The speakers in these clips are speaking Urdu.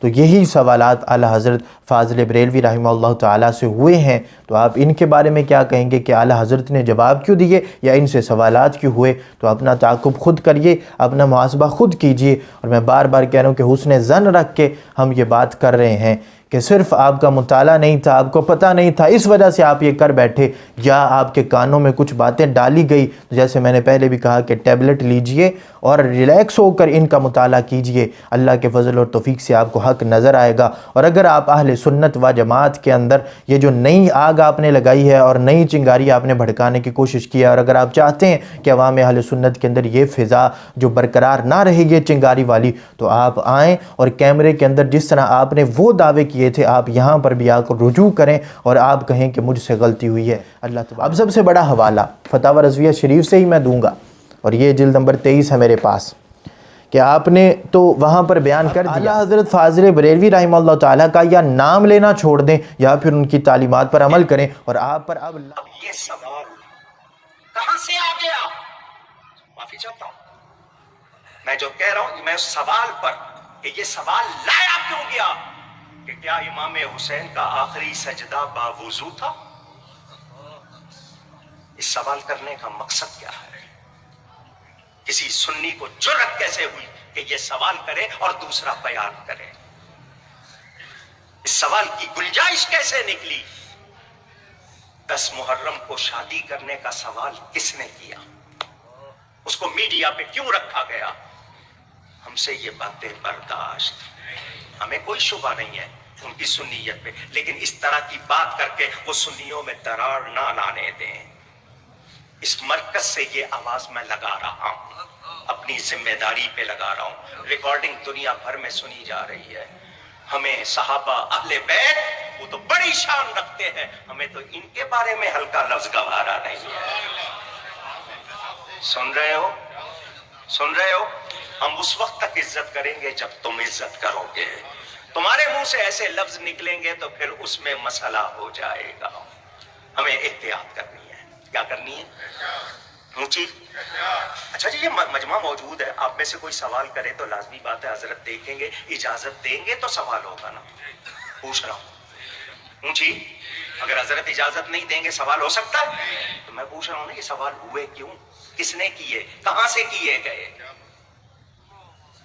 تو یہی سوالات اعلیٰ حضرت فاضل بریلوی رحمہ اللہ تعالیٰ سے ہوئے ہیں، تو آپ ان کے بارے میں کیا کہیں گے کہ اعلیٰ حضرت نے جواب کیوں دیے یا ان سے سوالات کیوں ہوئے؟ تو اپنا تعاقب خود کریے، اپنا محاسبہ خود کیجئے۔ اور میں بار بار کہہ رہا ہوں کہ حسن ظن رکھ کے ہم یہ بات کر رہے ہیں کہ صرف آپ کا مطالعہ نہیں تھا، آپ کو پتہ نہیں تھا، اس وجہ سے آپ یہ کر بیٹھے، یا آپ کے کانوں میں کچھ باتیں ڈالی گئی۔ تو جیسے میں نے پہلے بھی کہا کہ ٹیبلٹ لیجئے اور ریلیکس ہو کر ان کا مطالعہ کیجئے، اللہ کے فضل اور توفیق سے آپ کو حق نظر آئے گا۔ اور اگر آپ اہل سنت و جماعت کے اندر یہ جو نئی آگ آپ نے لگائی ہے اور نئی چنگاری آپ نے بھڑکانے کی کوشش کی ہے، اور اگر آپ چاہتے ہیں کہ عوام اہل سنت کے اندر یہ فضا جو برقرار نہ رہے یہ چنگاری والی، تو آپ آئیں اور کیمرے کے اندر جس طرح آپ نے وہ دعوے کیے تھے آپ یہاں پر بھی آ کر رجوع کریں اور آپ کہیں کہ مجھ سے غلطی ہوئی ہے۔ اللہ تبارک۔ اب سب سے بڑا حوالہ فتاوی رضویہ شریف سے ہی میں دوں گا، اور یہ جلد نمبر 23 ہے میرے پاس، کہ آپ نے تو وہاں پر بیان کر دیا اعلیٰ حضرت فاضل بریلوی رحمہ اللہ تعالیٰ کا یا نام لینا چھوڑ دیں یا پھر ان کی تعلیمات پر عمل کریں، اور آپ پر اب یہ سوال کہاں سے آ گیا؟ معافی چاہتا ہوں، میں جو کہہ رہا ہوں میں اس سوال پر کہ یہ سوال لایا کیوں گیا کہ کیا امام حسین کا آخری سجدہ باوضو تھا؟ اس سوال کرنے کا مقصد کیا ہے؟ کسی سنی کو جرأت کیسے ہوئی کہ یہ سوال کرے اور دوسرا بیان کرے؟ اس سوال کی گنجائش کیسے نکلی؟ 10 محرم کو شادی کرنے کا سوال کس نے کیا؟ اس کو میڈیا پہ کیوں رکھا گیا؟ ہم سے یہ باتیں برداشت، ہمیں کوئی شبہ نہیں ہے ان کی سنیت پہ، لیکن اس طرح کی بات کر کے وہ سنیوں میں درار نہ لانے دیں۔ اس مرکز سے یہ آواز میں لگا رہا ہوں، اپنی ذمہ داری پہ لگا رہا ہوں، ریکارڈنگ دنیا بھر میں سنی جا رہی ہے۔ ہمیں صحابہ اہل بیت وہ تو بڑی شان رکھتے ہیں، ہمیں تو ان کے بارے میں ہلکا لفظ گوارا نہیں ہے۔ سن رہے ہو؟ سن رہے ہو؟ ہم اس وقت تک عزت کریں گے جب تم عزت کرو گے۔ تمہارے منہ سے ایسے لفظ نکلیں گے تو پھر اس میں مسئلہ ہو جائے گا۔ ہمیں احتیاط کرنی ہے۔ کیا کرنی ہے؟ اونچی۔ اچھا جی، یہ مجمع موجود ہے، آپ میں سے کوئی سوال کرے تو لازمی بات ہے حضرت دیکھیں گے، اجازت دیں گے تو سوال ہوگا نا۔ پوچھ رہا ہوں اونچی، اگر حضرت اجازت نہیں دیں گے سوال ہو سکتا ہے؟ تو میں پوچھ رہا ہوں نا یہ سوال ہوئے کیوں، کس نے کیے، کہاں سے کیے گئے؟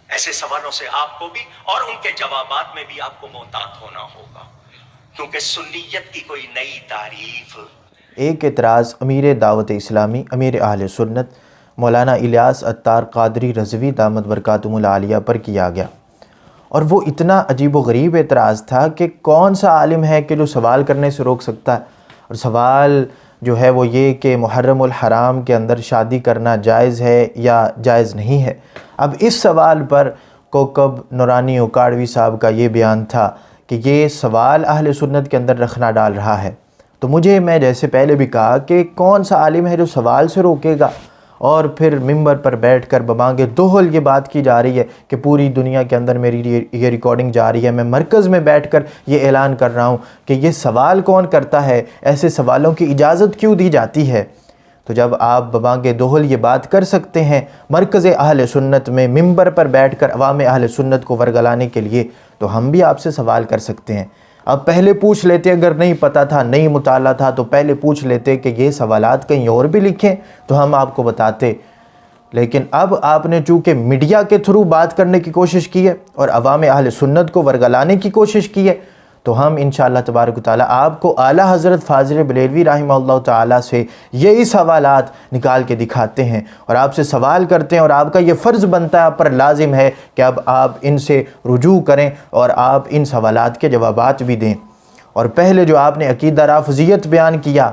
ایسے سوالوں سے آپ کو بھی اور ان کے جوابات میں بھی آپ کو محتاط ہونا ہوگا، کیونکہ سنیت کی کوئی نئی تعریف۔ ایک اعتراض امیر دعوت اسلامی امیر اہل سنت مولانا الیاس عطار قادری رضوی دامت برکاتہم العالیہ پر کیا گیا، اور وہ اتنا عجیب و غریب اعتراض تھا کہ کون سا عالم ہے کہ جو سوال کرنے سے روک سکتا ہے؟ اور سوال جو ہے وہ یہ کہ محرم الحرام کے اندر شادی کرنا جائز ہے یا جائز نہیں ہے۔ اب اس سوال پر کوکب نورانی اکاڑوی صاحب کا یہ بیان تھا کہ یہ سوال اہل سنت کے اندر رکھنا ڈال رہا ہے۔ تو میں جیسے پہلے بھی کہا کہ کون سا عالم ہے جو سوال سے روکے گا؟ اور پھر ممبر پر بیٹھ کر ببانگ دوہل یہ بات کی جا رہی ہے کہ پوری دنیا کے اندر میری یہ ریکارڈنگ جا رہی ہے، میں مرکز میں بیٹھ کر یہ اعلان کر رہا ہوں کہ یہ سوال کون کرتا ہے، ایسے سوالوں کی اجازت کیوں دی جاتی ہے؟ تو جب آپ ببانگ دوہل یہ بات کر سکتے ہیں مرکز اہل سنت میں ممبر پر بیٹھ کر عوام اہل سنت کو ورگلانے کے لیے، تو ہم بھی آپ سے سوال کر سکتے ہیں۔ اب پہلے پوچھ لیتے، اگر نہیں پتہ تھا، نہیں مطالعہ تھا، تو پہلے پوچھ لیتے کہ یہ سوالات کہیں اور بھی لکھیں تو ہم آپ کو بتاتے۔ لیکن اب آپ نے چونکہ میڈیا کے تھرو بات کرنے کی کوشش کی ہے اور عوام اہل سنت کو ورگلانے کی کوشش کی ہے، تو ہم انشاءاللہ تبارک و تعالیٰ آپ کو اعلیٰ حضرت فاضل بریلوی رحمہ اللہ تعالیٰ سے یہی سوالات نکال کے دکھاتے ہیں اور آپ سے سوال کرتے ہیں، اور آپ کا یہ فرض بنتا ہے، آپ پر لازم ہے کہ اب آپ ان سے رجوع کریں اور آپ ان سوالات کے جوابات بھی دیں۔ اور پہلے جو آپ نے عقیدہ رافضیت بیان کیا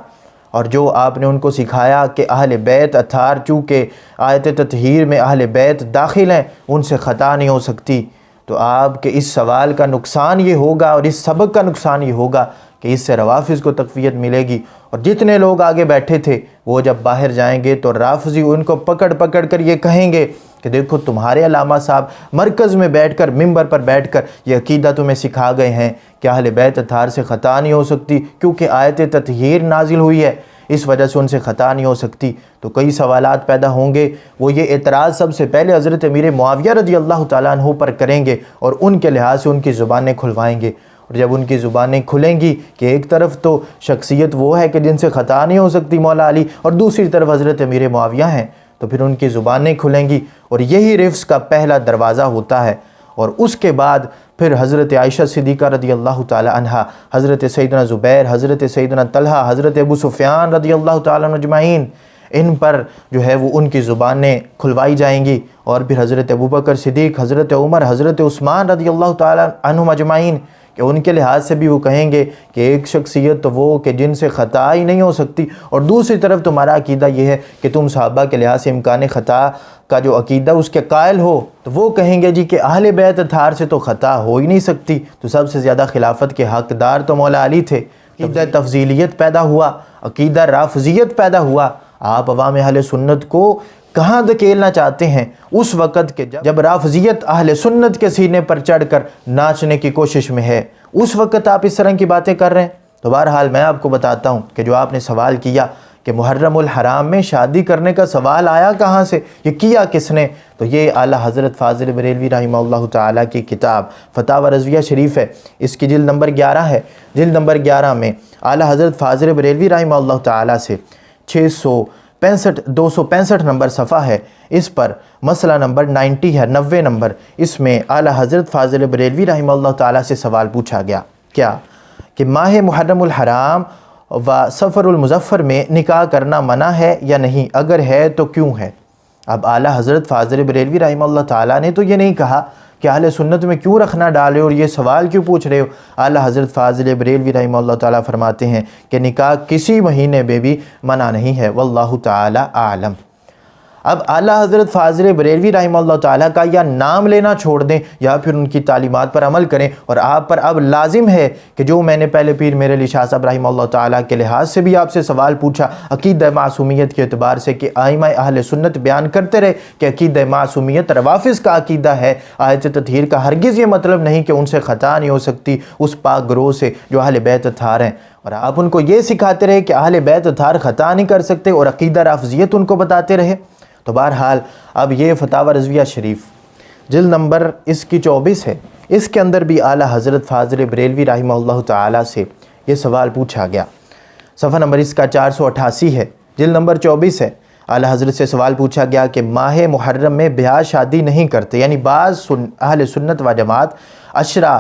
اور جو آپ نے ان کو سکھایا کہ اہل بیت اطہار چونکہ آیت تطہیر میں اہل بیت داخل ہیں ان سے خطا نہیں ہو سکتی، تو آپ کے اس سوال کا نقصان یہ ہوگا اور اس سبق کا نقصان یہ ہوگا کہ اس سے روافض کو تقویت ملے گی، اور جتنے لوگ آگے بیٹھے تھے وہ جب باہر جائیں گے تو رافضی ان کو پکڑ پکڑ کر یہ کہیں گے کہ دیکھو تمہارے علامہ صاحب مرکز میں بیٹھ کر ممبر پر بیٹھ کر یہ عقیدہ تمہیں سکھا گئے ہیں کہ اہل بیت اطہار سے خطا نہیں ہو سکتی کیونکہ آیت تطہیر نازل ہوئی ہے۔ اس وجہ سے ان سے خطا نہیں ہو سکتی، تو کئی سوالات پیدا ہوں گے۔ وہ یہ اعتراض سب سے پہلے حضرت امیر معاویہ رضی اللہ تعالیٰ عنہ پر کریں گے اور ان کے لحاظ سے ان کی زبانیں کھلوائیں گے، اور جب ان کی زبانیں کھلیں گی کہ ایک طرف تو شخصیت وہ ہے کہ جن سے خطا نہیں ہو سکتی مولا علی، اور دوسری طرف حضرت امیر معاویہ ہیں، تو پھر ان کی زبانیں کھلیں گی، اور یہی رفض کا پہلا دروازہ ہوتا ہے۔ اور اس کے بعد پھر حضرت عائشہ صدیقہ رضی اللہ تعالی عنہا، حضرت سیدنا زبیر، حضرت سیدنا طلحہ، حضرت ابو سفیان رضی اللہ تعالی عنہ اجمعین، ان پر جو ہے وہ ان کی زبانیں کھلوائی جائیں گی، اور پھر حضرت ابوبکر صدیق، حضرت عمر، حضرت عثمان رضی اللہ تعالی عنہم اجمعین، کہ ان کے لحاظ سے بھی وہ کہیں گے کہ ایک شخصیت تو وہ کہ جن سے خطا ہی نہیں ہو سکتی، اور دوسری طرف تمہارا عقیدہ یہ ہے کہ تم صحابہ کے لحاظ سے امکان خطا کا جو عقیدہ اس کے قائل ہو، تو وہ کہیں گے جی کہ اہل بیت اطہار سے تو خطا ہو ہی نہیں سکتی، تو سب سے زیادہ خلافت کے حقدار تو مولا علی تھے۔ عقیدہ تفضیلیت پیدا ہوا، عقیدہ رافضیت پیدا ہوا۔ آپ عوام اہل سنت کو کہاں دھکیلنا چاہتے ہیں؟ اس وقت کہ جب رافضیت اہل سنت کے سینے پر چڑھ کر ناچنے کی کوشش میں ہے، اس وقت آپ اس طرح کی باتیں کر رہے ہیں۔ تو بہرحال میں آپ کو بتاتا ہوں کہ جو آپ نے سوال کیا کہ محرم الحرام میں شادی کرنے کا سوال آیا کہاں سے، یہ کیا کس نے، تو یہ اعلیٰ حضرت فاضل بریلوی رحمہ اللہ تعالیٰ کی کتاب فتاوی رضویہ شریف ہے، اس کی جلد نمبر 11 ہے۔ جلد نمبر 11 میں اعلیٰ حضرت فاضل بریلوی رحمہ اللہ تعالیٰ سے 265 نمبر صفحہ ہے، اس پر مسئلہ نمبر 90 ہے، 90 نمبر، اس میں اعلیٰ حضرت فاضل بریلوی رحمہ اللہ تعالیٰ سے سوال پوچھا گیا کیا کہ ماہ محرم الحرام و سفر المظفر میں نکاح کرنا منع ہے یا نہیں، اگر ہے تو کیوں ہے؟ اب اعلیٰ حضرت فاضل بریلوی رحمہ اللہ تعالیٰ نے تو یہ نہیں کہا کہ اہل سنت میں کیوں رکھنا ڈالے اور یہ سوال کیوں پوچھ رہے ہو۔ اعلیٰ حضرت فاضل بریلوی رحمہ اللہ تعالیٰ فرماتے ہیں کہ نکاح کسی مہینے میں بھی منع نہیں ہے، واللہ تعالی اعلم۔ اب اعلیٰ حضرت فاضل بریلوی رحمہ اللہ تعالیٰ کا یا نام لینا چھوڑ دیں یا پھر ان کی تعلیمات پر عمل کریں، اور آپ پر اب لازم ہے کہ جو میں نے پہلے پیر میرے علی شاہ صاحب رحمہ اللہ تعالیٰ کے لحاظ سے بھی آپ سے سوال پوچھا عقیدہ معصومیت کے اعتبار سے کہ ائمہ اہل سنت بیان کرتے رہے کہ عقیدہ معصومیت روافض کا عقیدہ ہے، آیت تطہیر کا ہرگز یہ مطلب نہیں کہ ان سے خطا نہیں ہو سکتی اس پاک گروہ سے جو اہل بیت اطہار ہیں، اور آپ ان کو یہ سکھاتے رہے کہ اہل بیت اطہار خطا نہیں کر سکتے اور عقیدہ رافضیت ان کو بتاتے رہے۔ تو بہرحال اب یہ فتاوی رضویہ شریف جلد نمبر اس کی 24 ہے، اس کے اندر بھی اعلیٰ حضرت فاضل بریلوی رحمہ اللہ تعالیٰ سے یہ سوال پوچھا گیا، صفحہ نمبر اس کا 488 ہے، جلد نمبر 24 ہے۔ اعلیٰ حضرت سے سوال پوچھا گیا کہ ماہ محرم میں بیاہ شادی نہیں کرتے، یعنی بعض اہل سنت و جماعت عشرہ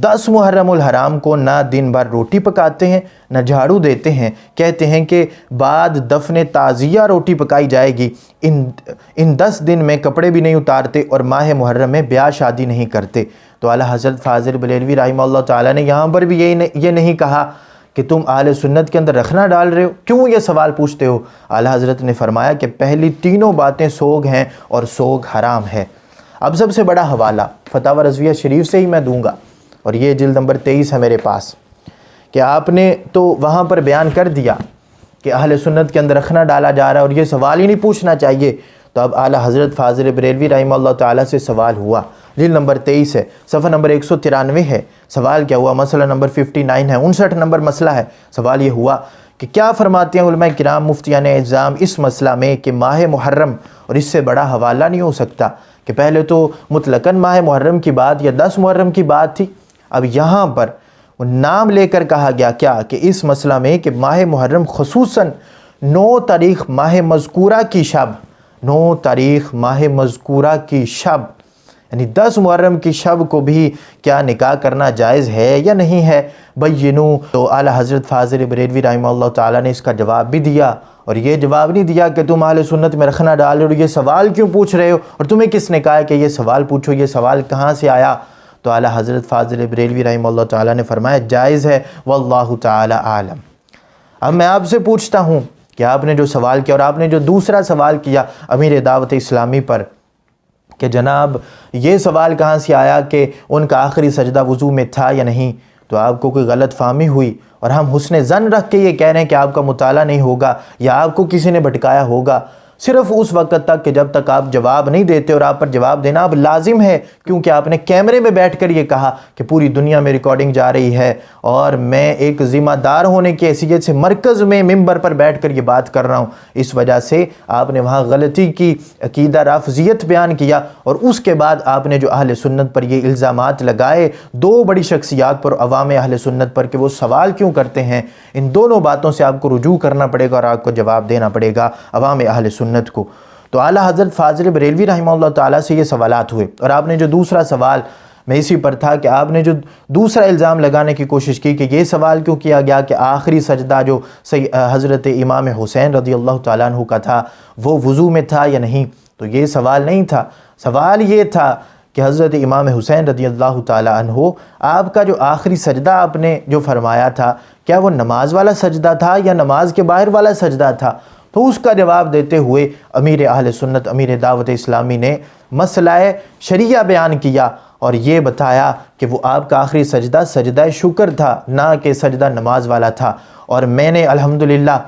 10 محرم الحرام کو نہ دن بھر روٹی پکاتے ہیں نہ جھاڑو دیتے ہیں، کہتے ہیں کہ بعد دفن تعزیہ روٹی پکائی جائے گی، ان 10 دن میں کپڑے بھی نہیں اتارتے اور ماہ محرم میں بیاہ شادی نہیں کرتے۔ تو اعلیٰ حضرت فاضل بریلوی رحمہ اللہ تعالیٰ نے یہاں پر بھی یہ نہیں کہا کہ تم اہل سنت کے اندر رکھنا ڈال رہے ہو، کیوں یہ سوال پوچھتے ہو؟ اعلیٰ حضرت نے فرمایا کہ پہلی تینوں باتیں سوگ ہیں اور سوگ حرام ہے۔ اب سب سے بڑا حوالہ فتاوی رضویہ شریف سے ہی میں دوں گا، اور یہ جلد نمبر 23 ہے میرے پاس، کہ آپ نے تو وہاں پر بیان کر دیا کہ اہل سنت کے اندر رکھنا ڈالا جا رہا ہے اور یہ سوال ہی نہیں پوچھنا چاہیے۔ تو اب اعلیٰ حضرت فاضل بریلوی رحمہ اللہ تعالیٰ سے سوال ہوا، جلد نمبر 23 ہے، صفحہ نمبر 193 ہے۔ سوال کیا ہوا؟ مسئلہ نمبر 59 ہے، 59 نمبر مسئلہ ہے۔ سوال یہ ہوا کہ کیا فرماتے ہیں علماء کرام مفتیان اعظام اس مسئلہ میں کہ ماہ محرم، اور اس سے بڑا حوالہ نہیں ہو سکتا کہ پہلے تو مطلقاً ماہ محرم کی بات یا 10 محرم کی بات تھی، اب یہاں پر نام لے کر کہا گیا کیا کہ اس مسئلہ میں کہ ماہ محرم خصوصاً 9 تاریخ ماہ مذکورہ کی شب، 9 تاریخ ماہ مذکورہ کی شب، یعنی 10 محرم کی شب کو بھی کیا نکاح کرنا جائز ہے یا نہیں ہے؟ بینو۔ تو اعلیٰ حضرت فاضل بریلوی رحمہ اللہ تعالیٰ نے اس کا جواب بھی دیا، اور یہ جواب نہیں دیا کہ تم اہل سنت میں رکھنا ڈال اور یہ سوال کیوں پوچھ رہے ہو، اور تمہیں کس نے کہا کہ یہ سوال پوچھو، یہ سوال کہاں سے آیا؟ تو اعلیٰ حضرت فاضل بریلوی رحمہ اللہ تعالیٰ نے فرمایا جائز ہے، واللہ تعالی عالم۔ اب میں آپ سے پوچھتا ہوں کہ آپ نے جو سوال کیا اور آپ نے جو دوسرا سوال کیا امیر دعوت اسلامی پر کہ جناب یہ سوال کہاں سے آیا کہ ان کا آخری سجدہ وضو میں تھا یا نہیں، تو آپ کو کوئی غلط فہمی ہوئی اور ہم حسن ظن رکھ کے یہ کہہ رہے ہیں کہ آپ کا مطالعہ نہیں ہوگا یا آپ کو کسی نے بھٹکایا ہوگا، صرف اس وقت تک کہ جب تک آپ جواب نہیں دیتے، اور آپ پر جواب دینا اب لازم ہے، کیونکہ آپ نے کیمرے میں بیٹھ کر یہ کہا کہ پوری دنیا میں ریکارڈنگ جا رہی ہے اور میں ایک ذمہ دار ہونے کی حیثیت سے مرکز میں ممبر پر بیٹھ کر یہ بات کر رہا ہوں۔ اس وجہ سے آپ نے وہاں غلطی کی عقیدہ رافضیت بیان کیا، اور اس کے بعد آپ نے جو اہل سنت پر یہ الزامات لگائے، دو بڑی شخصیات پر، عوام اہل سنت پر، کہ وہ سوال کیوں کرتے ہیں، ان دونوں باتوں سے آپ کو رجوع کرنا پڑے گا اور آپ کو جواب دینا پڑے گا عوام اہل سنت کو۔ تو اعلیٰ حضرت فاضل بریلوی رحمہ اللہ تعالیٰ سے یہ سوالات ہوئے، اور آپ نے جو دوسرا سوال، میں اسی پر تھا کہ آپ نے جو دوسرا الزام لگانے کی کوشش کی کہ یہ سوال کیوں کیا گیا کہ آخری سجدہ جو حضرت امام حسین رضی اللہ تعالیٰ عنہ کا تھا وہ وضو میں تھا یا نہیں، تو یہ سوال نہیں تھا، سوال یہ تھا کہ حضرت امام حسین رضی اللہ تعالیٰ عنہ، آپ کا جو آخری سجدہ آپ نے جو فرمایا تھا، کیا وہ نماز والا سجدہ تھا یا نماز کے باہر والا سجدہ تھا؟ تو اس کا جواب دیتے ہوئے امیر اہل سنت، امیر دعوت اسلامی نے مسئلہ شریعہ بیان کیا اور یہ بتایا کہ وہ آپ کا آخری سجدہ سجدہ شکر تھا، نہ کہ سجدہ نماز والا تھا۔ اور میں نے الحمدللہ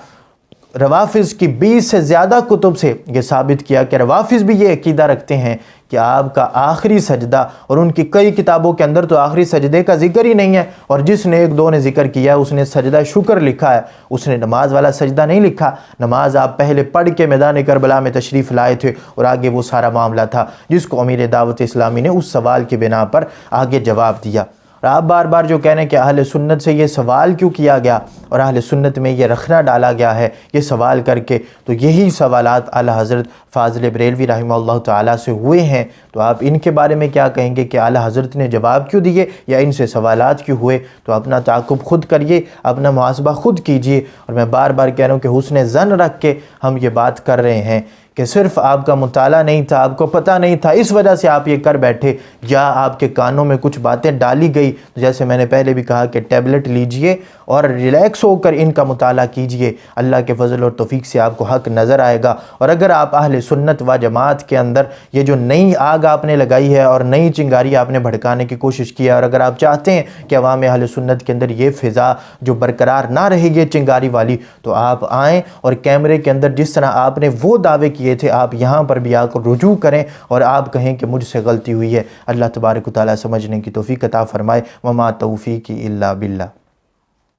روافظ کی 20 سے زیادہ کتب سے یہ ثابت کیا کہ روافظ بھی یہ عقیدہ رکھتے ہیں کہ آپ کا آخری سجدہ، اور ان کی کئی کتابوں کے اندر تو آخری سجدے کا ذکر ہی نہیں ہے، اور جس نے ایک دو نے ذکر کیا ہے اس نے سجدہ شکر لکھا ہے، اس نے نماز والا سجدہ نہیں لکھا۔ نماز آپ پہلے پڑھ کے میدان کربلا میں تشریف لائے تھے، اور آگے وہ سارا معاملہ تھا جس کو امیر دعوت اسلامی نے اس سوال کی بنا پر آگے جواب دیا۔ اور آپ بار بار جو کہنے کہ اہل سنت سے یہ سوال کیوں کیا گیا اور اہل سنت میں یہ رکھنا ڈالا گیا ہے یہ سوال کر کے، تو یہی سوالات اعلیٰ حضرت فاضل بریلوی رحمہ اللہ تعالیٰ سے ہوئے ہیں، تو آپ ان کے بارے میں کیا کہیں گے کہ اعلیٰ حضرت نے جواب کیوں دیے یا ان سے سوالات کیوں ہوئے؟ تو اپنا تعاقب خود کریے، اپنا محاسبہ خود کیجئے۔ اور میں بار بار کہہ رہا ہوں کہ حسن ظن رکھ کے ہم یہ بات کر رہے ہیں کہ صرف آپ کا مطالعہ نہیں تھا، آپ کو پتہ نہیں تھا، اس وجہ سے آپ یہ کر بیٹھے، یا آپ کے کانوں میں کچھ باتیں ڈالی گئی، تو جیسے میں نے پہلے بھی کہا کہ ٹیبلٹ لیجئے اور ریلیکس ہو کر ان کا مطالعہ کیجئے، اللہ کے فضل اور توفیق سے آپ کو حق نظر آئے گا۔ اور اگر آپ اہل سنت و جماعت کے اندر یہ جو نئی آگ آپ نے لگائی ہے اور نئی چنگاری آپ نے بھڑکانے کی کوشش کی ہے، اور اگر آپ چاہتے ہیں کہ عوام اہل سنت کے اندر یہ فضا جو برقرار نہ رہے گی چنگاری والی، تو آپ آئیں اور کیمرے کے اندر جس طرح آپ نے وہ دعوے کیے تھے آپ یہاں پر بھی آ کر رجوع کریں اور آپ کہیں کہ مجھ سے غلطی ہوئی ہے۔ اللہ تبارک و تعالیٰ سمجھنے کی توفیق عطا فرمائے۔ وما توفیقی الا باللہ۔